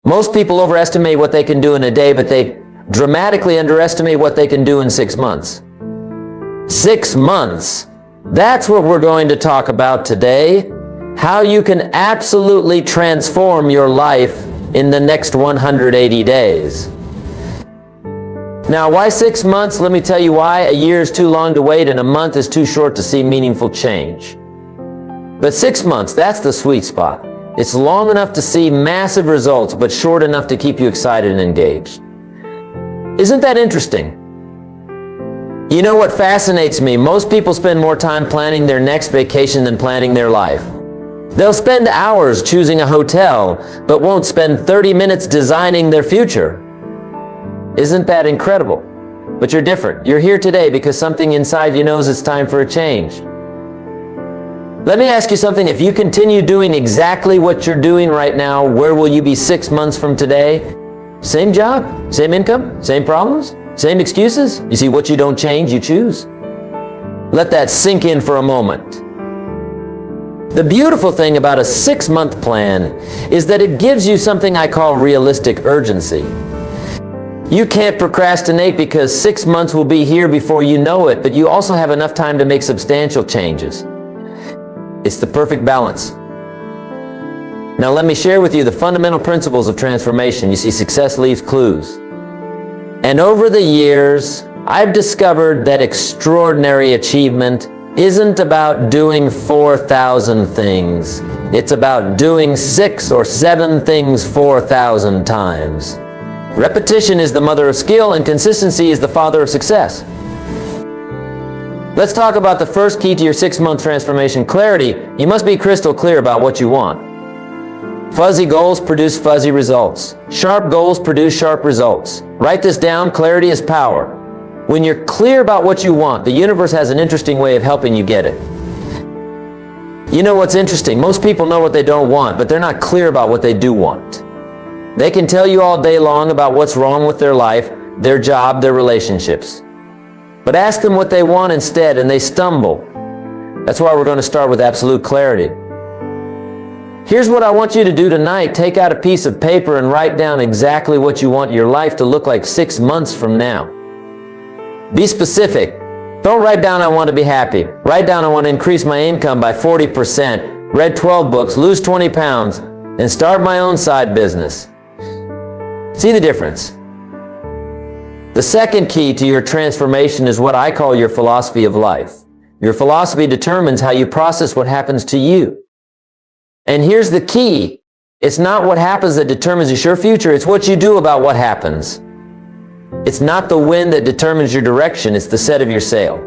Most people overestimate what they can do in a day, but they dramatically underestimate what they can do in 6 months. 6 months. That's what we're going to talk about today. How you can absolutely transform your life in the next 180 days. Now, why 6 months? Let me tell you why. A year is too long to wait, and a month is too short to see meaningful change. But 6 months, that's the sweet spot. It's long enough to see massive results, but short enough to keep you excited and engaged. Isn't that interesting? You know what fascinates me? Most people spend more time planning their next vacation than planning their life. They'll spend hours choosing a hotel, but won't spend 30 minutes designing their future. Isn't that incredible? But you're different. You're here today because something inside you knows it's time for a change. Let me ask you something. If you continue doing exactly what you're doing right now, where will you be 6 months from today? Same job, same income, same problems, same excuses? You see, what you don't change, you choose. Let that sink in for a moment. The beautiful thing about a 6-month plan is that it gives you something I call realistic urgency. You can't procrastinate because 6 months will be here before you know it, but you also have enough time to make substantial changes. It's the perfect balance. Now let me share with you the fundamental principles of transformation. You see, success leaves clues. And over the years, I've discovered that extraordinary achievement isn't about doing 4,000 things. It's about doing 6 or 7 things 4,000 times. Repetition is the mother of skill, and consistency is the father of success. Let's talk about the first key to your 6-month transformation: clarity. You must be crystal clear about what you want. Fuzzy goals produce fuzzy results. Sharp goals produce sharp results. Write this down: clarity is power. When you're clear about what you want, the universe has an interesting way of helping you get it. You know what's interesting? Most people know what they don't want, but they're not clear about what they do want. They can tell you all day long about what's wrong with their life, their job, their relationships. But ask them what they want instead, and they stumble. That's why we're going to start with absolute clarity. Here's what I want you to do tonight. Take out a piece of paper and write down exactly what you want your life to look like 6 months from now. Be specific. Don't write down, I want to be happy. Write down, I want to increase my income by 40%, read 12 books, lose 20 pounds, and start my own side business. See the difference? The second key to your transformation is what I call your philosophy of life. Your philosophy determines how you process what happens to you. And here's the key. It's not what happens that determines your future. It's what you do about what happens. It's not the wind that determines your direction. It's the set of your sail.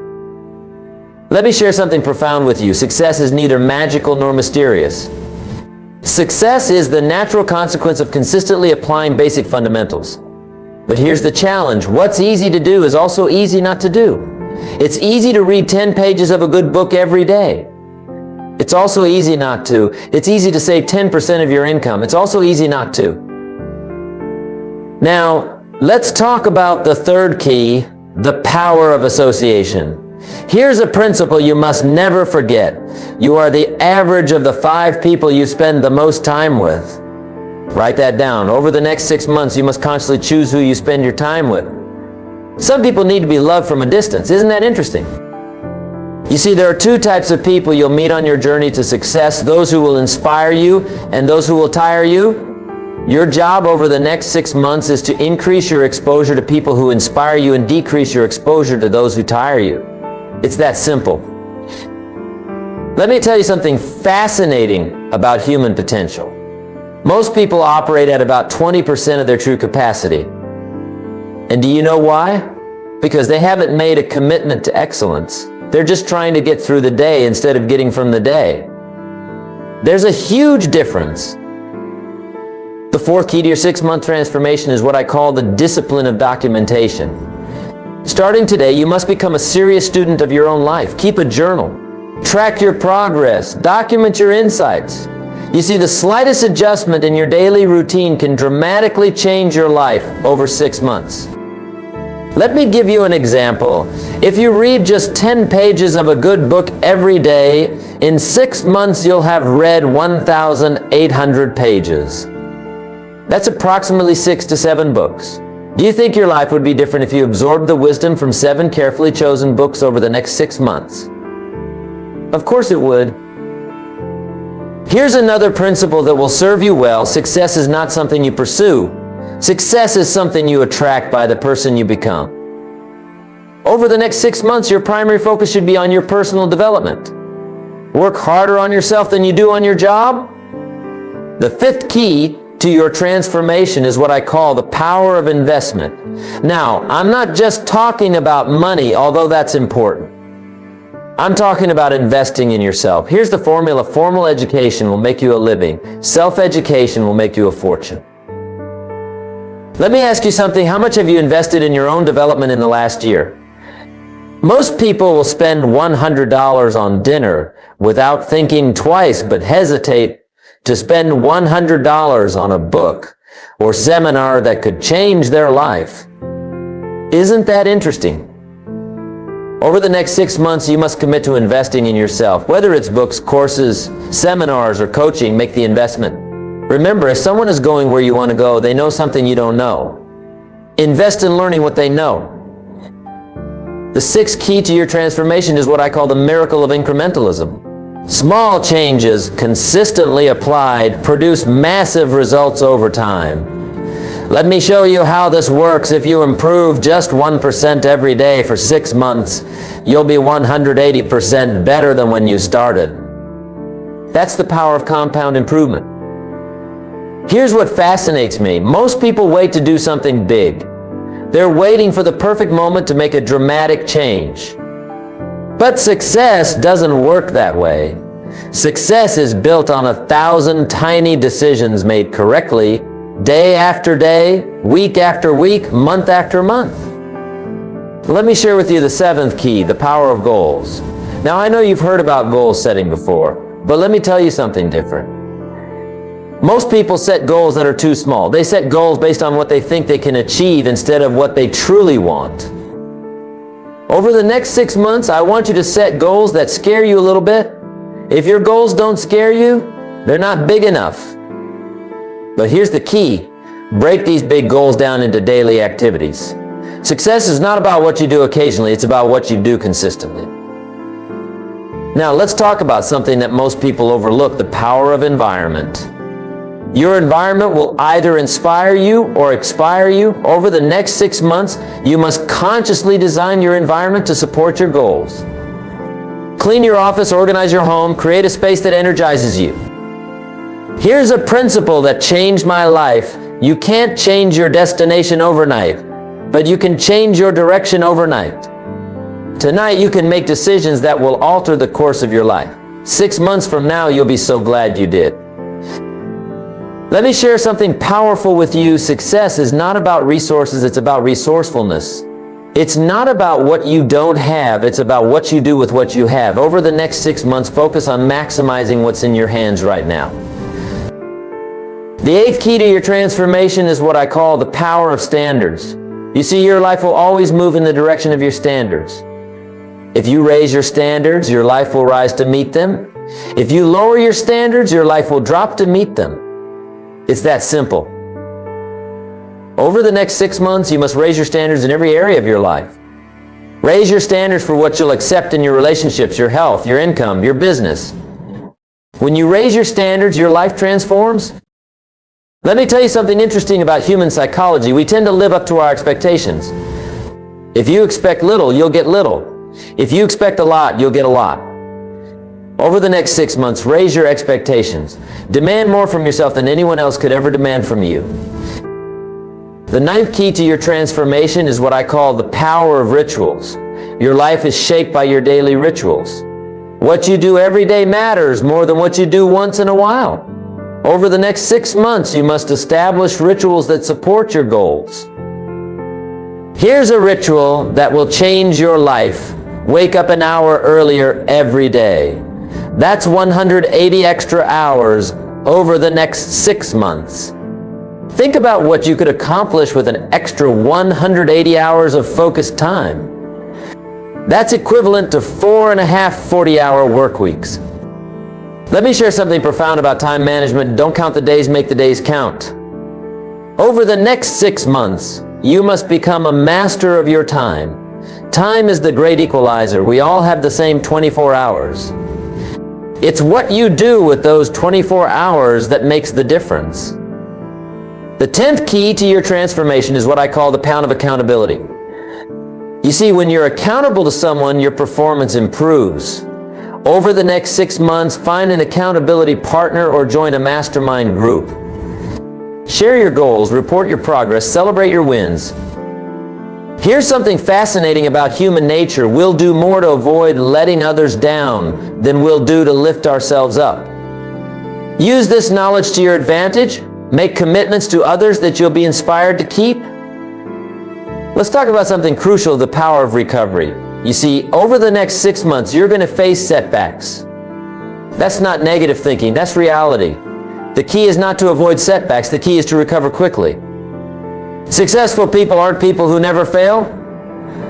Let me share something profound with you. Success is neither magical nor mysterious. Success is the natural consequence of consistently applying basic fundamentals. But here's the challenge. What's easy to do is also easy not to do. It's easy to read 10 pages of a good book every day. It's also easy not to. It's easy to save 10% of your income. It's also easy not to. Now, let's talk about the third key, the power of association. Here's a principle you must never forget. You are the average of the 5 people you spend the most time with. Write that down. Over the next 6 months, you must constantly choose who you spend your time with. Some people need to be loved from a distance. Isn't that interesting? You see, there are 2 types of people you'll meet on your journey to success: those who will inspire you and those who will tire you. Your job over the next 6 months is to increase your exposure to people who inspire you and decrease your exposure to those who tire you. It's that simple. Let me tell you something fascinating about human potential. Most people operate at about 20% of their true capacity. And do you know why? Because they haven't made a commitment to excellence. They're just trying to get through the day instead of getting from the day. There's a huge difference. The 4th key to your 6-month transformation is what I call the discipline of documentation. Starting today, you must become a serious student of your own life. Keep a journal. Track your progress. Document your insights. You see, the slightest adjustment in your daily routine can dramatically change your life over 6 months. Let me give you an example. If you read just 10 pages of a good book every day, in 6 months you'll have read 1,800 pages. That's approximately 6 to 7 books. Do you think your life would be different if you absorbed the wisdom from 7 carefully chosen books over the next 6 months? Of course it would. Here's another principle that will serve you well. Success is not something you pursue. Success is something you attract by the person you become. Over the next 6 months, your primary focus should be on your personal development. Work harder on yourself than you do on your job. The 5th key to your transformation is what I call the power of investment. Now, I'm not just talking about money, although that's important. I'm talking about investing in yourself. Here's the formula. Formal education will make you a living. Self-education will make you a fortune. Let me ask you something. How much have you invested in your own development in the last year? Most people will spend $100 on dinner without thinking twice, but hesitate to spend $100 on a book or seminar that could change their life. Isn't that interesting? Over the next 6 months, you must commit to investing in yourself. Whether it's books, courses, seminars, or coaching, make the investment. Remember, if someone is going where you want to go, they know something you don't know. Invest in learning what they know. The 6th key to your transformation is what I call the miracle of incrementalism. Small changes consistently applied produce massive results over time. Let me show you how this works. If you improve just 1% every day for 6 months, you'll be 180% better than when you started. That's the power of compound improvement. Here's what fascinates me. Most people wait to do something big. They're waiting for the perfect moment to make a dramatic change. But success doesn't work that way. Success is built on 1,000 tiny decisions made correctly, day after day, week after week, month after month. Let me share with you the 7th key, the power of goals. Now, I know you've heard about goal setting before, but let me tell you something different. Most people set goals that are too small. They set goals based on what they think they can achieve instead of what they truly want. Over the next 6 months, I want you to set goals that scare you a little bit. If your goals don't scare you, they're not big enough. But here's the key. Break these big goals down into daily activities. Success is not about what you do occasionally, it's about what you do consistently. Now, let's talk about something that most people overlook, the power of environment. Your environment will either inspire you or expire you. Over the next 6 months, you must consciously design your environment to support your goals. Clean your office, organize your home, create a space that energizes you. Here's a principle that changed my life. You can't change your destination overnight, but you can change your direction overnight. Tonight, you can make decisions that will alter the course of your life. 6 months from now, you'll be so glad you did. Let me share something powerful with you. Success is not about resources, it's about resourcefulness. It's not about what you don't have, it's about what you do with what you have. Over the next 6 months, focus on maximizing what's in your hands right now. The 8th key to your transformation is what I call the power of standards. You see, your life will always move in the direction of your standards. If you raise your standards, your life will rise to meet them. If you lower your standards, your life will drop to meet them. It's that simple. Over the next 6 months, you must raise your standards in every area of your life. Raise your standards for what you'll accept in your relationships, your health, your income, your business. When you raise your standards, your life transforms. Let me tell you something interesting about human psychology. We tend to live up to our expectations. If you expect little, you'll get little. If you expect a lot, you'll get a lot. Over the next 6 months, raise your expectations. Demand more from yourself than anyone else could ever demand from you. The 9th key to your transformation is what I call the power of rituals. Your life is shaped by your daily rituals. What you do every day matters more than what you do once in a while. Over the next 6 months, you must establish rituals that support your goals. Here's a ritual that will change your life. Wake up an hour earlier every day. That's 180 extra hours over the next 6 months. Think about what you could accomplish with an extra 180 hours of focused time. That's equivalent to 4.5 40-hour work weeks. Let me share something profound about time management. Don't count the days, make the days count. Over the next 6 months, you must become a master of your time. Time is the great equalizer. We all have the same 24 hours. It's what you do with those 24 hours that makes the difference. The 10th key to your transformation is what I call the pound of accountability. You see, when you're accountable to someone, your performance improves. Over the next 6 months, find an accountability partner or join a mastermind group. Share your goals, report your progress, celebrate your wins. Here's something fascinating about human nature. We'll do more to avoid letting others down than we'll do to lift ourselves up. Use this knowledge to your advantage. Make commitments to others that you'll be inspired to keep. Let's talk about something crucial, the power of recovery. You see, over the next 6 months, you're going to face setbacks. That's not negative thinking, that's reality. The key is not to avoid setbacks, the key is to recover quickly. Successful people aren't people who never fail.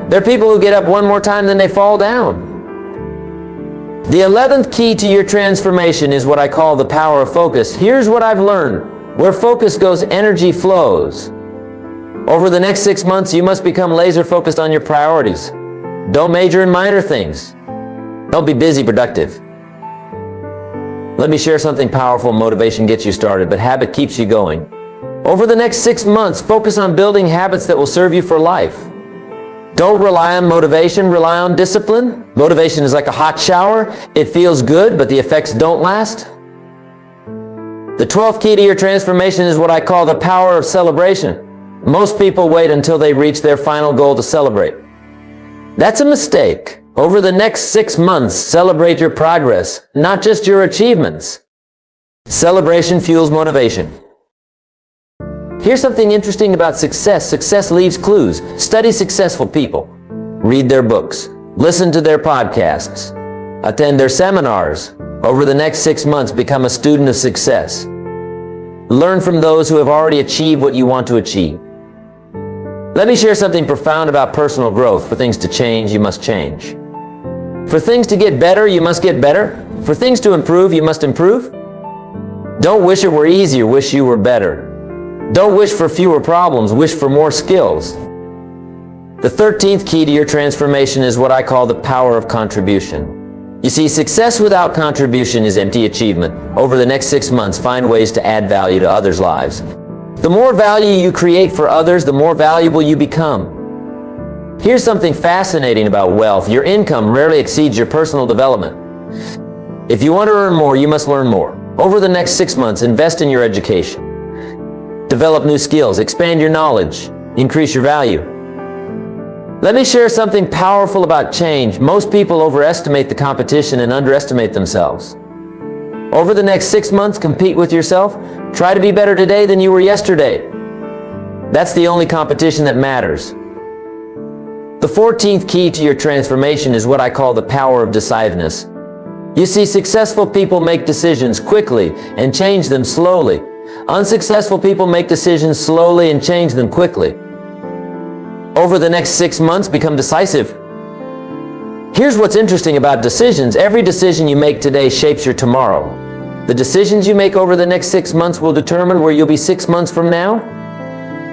They're people who get up one more time than they fall down. The 11th key to your transformation is what I call the power of focus. Here's what I've learned. Where focus goes, energy flows. Over the next 6 months, you must become laser focused on your priorities. Don't major in minor things. Don't be busy, productive. Let me share something powerful. Motivation gets you started, but habit keeps you going. Over the next 6 months, focus on building habits that will serve you for life. Don't rely on motivation, rely on discipline. Motivation is like a hot shower. It feels good, but the effects don't last. The 12th key to your transformation is what I call the power of celebration. Most people wait until they reach their final goal to celebrate. That's a mistake. Over the next 6 months, celebrate your progress, not just your achievements. Celebration fuels motivation. Here's something interesting about success. Success leaves clues. Study successful people. Read their books. Listen to their podcasts. Attend their seminars. Over the next 6 months, become a student of success. Learn from those who have already achieved what you want to achieve. Let me share something profound about personal growth. For things to change, you must change. For things to get better, you must get better. For things to improve, you must improve. Don't wish it were easier, wish you were better. Don't wish for fewer problems, wish for more skills. The 13th key to your transformation is what I call the power of contribution. You see, success without contribution is empty achievement. Over the next 6 months, find ways to add value to others' lives. The more value you create for others, the more valuable you become. Here's something fascinating about wealth. Your income rarely exceeds your personal development. If you want to earn more, you must learn more. Over the next 6 months, invest in your education. Develop new skills, expand your knowledge, increase your value. Let me share something powerful about change. Most people overestimate the competition and underestimate themselves. Over the next 6 months, compete with yourself. Try to be better today than you were yesterday. That's the only competition that matters. The 14th key to your transformation is what I call the power of decisiveness. You see, successful people make decisions quickly and change them slowly. Unsuccessful people make decisions slowly and change them quickly. Over the next 6 months, become decisive. Here's what's interesting about decisions. Every decision you make today shapes your tomorrow. The decisions you make over the next 6 months will determine where you'll be 6 months from now.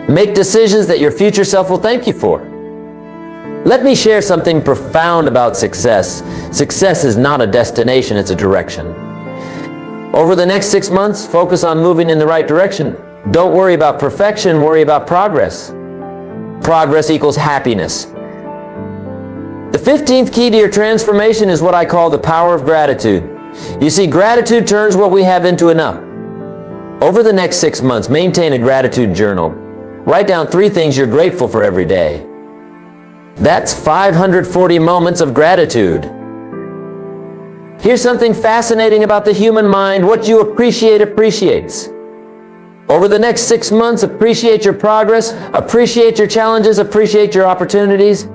Make decisions that your future self will thank you for. Let me share something profound about success. Success is not a destination, it's a direction. Over the next 6 months, focus on moving in the right direction. Don't worry about perfection, worry about progress. Progress equals happiness. The 15th key to your transformation is what I call the power of gratitude. You see, gratitude turns what we have into enough. Over the next 6 months, maintain a gratitude journal. Write down 3 things you're grateful for every day. That's 540 moments of gratitude. Here's something fascinating about the human mind. What you appreciate appreciates. Over the next 6 months, appreciate your progress, appreciate your challenges, appreciate your opportunities.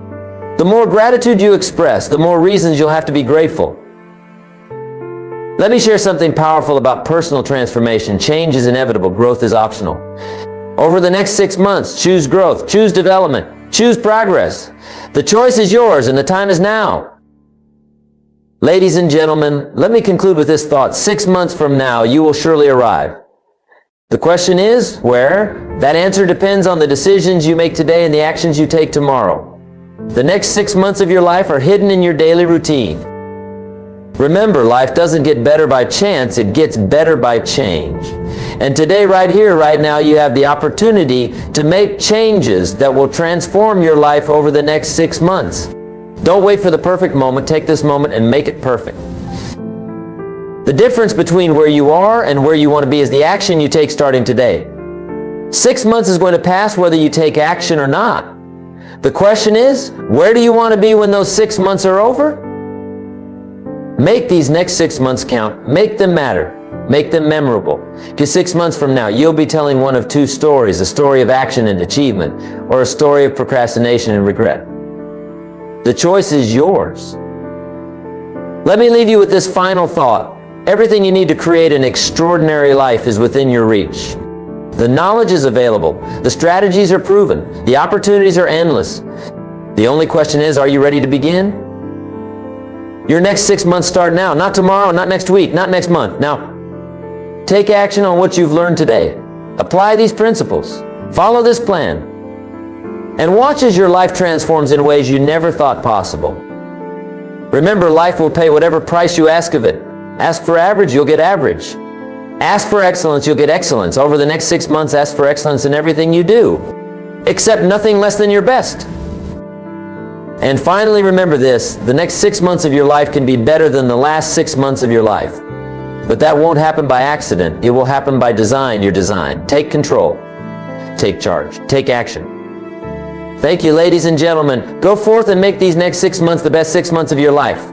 The more gratitude you express, the more reasons you'll have to be grateful. Let me share something powerful about personal transformation. Change is inevitable, growth is optional. Over the next 6 months, choose growth, choose development, choose progress. The choice is yours and the time is now. Ladies and gentlemen, let me conclude with this thought. 6 months from now, you will surely arrive. The question is, where? That answer depends on the decisions you make today and the actions you take tomorrow. The next 6 months of your life are hidden in your daily routine. Remember, life doesn't get better by chance, it gets better by change. And today, right here, right now, you have the opportunity to make changes that will transform your life over the next 6 months. Don't wait for the perfect moment, take this moment and make it perfect. The difference between where you are and where you want to be is the action you take starting today. 6 months is going to pass whether you take action or not. The question is, where do you want to be when those 6 months are over? Make these next 6 months count. Make them matter. Make them memorable. Because 6 months from now, you'll be telling one of two stories, a story of action and achievement, or a story of procrastination and regret. The choice is yours. Let me leave you with this final thought. Everything you need to create an extraordinary life is within your reach. The knowledge is available. The strategies are proven. The opportunities are endless. The only question is, are you ready to begin? Your next 6 months start now. Not tomorrow, not next week, not next month. Now, take action on what you've learned today. Apply these principles. Follow this plan. And watch as your life transforms in ways you never thought possible. Remember, life will pay whatever price you ask of it. Ask for average, you'll get average. Ask for excellence, you'll get excellence. Over the next 6 months, ask for excellence in everything you do. Accept nothing less than your best. And finally, remember this, the next 6 months of your life can be better than the last 6 months of your life. But that won't happen by accident. It will happen by design, your design. Take control. Take charge. Take action. Thank you, ladies and gentlemen. Go forth and make these next 6 months the best 6 months of your life.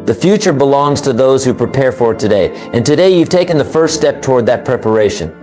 The future belongs to those who prepare for it today. And today you've taken the first step toward that preparation.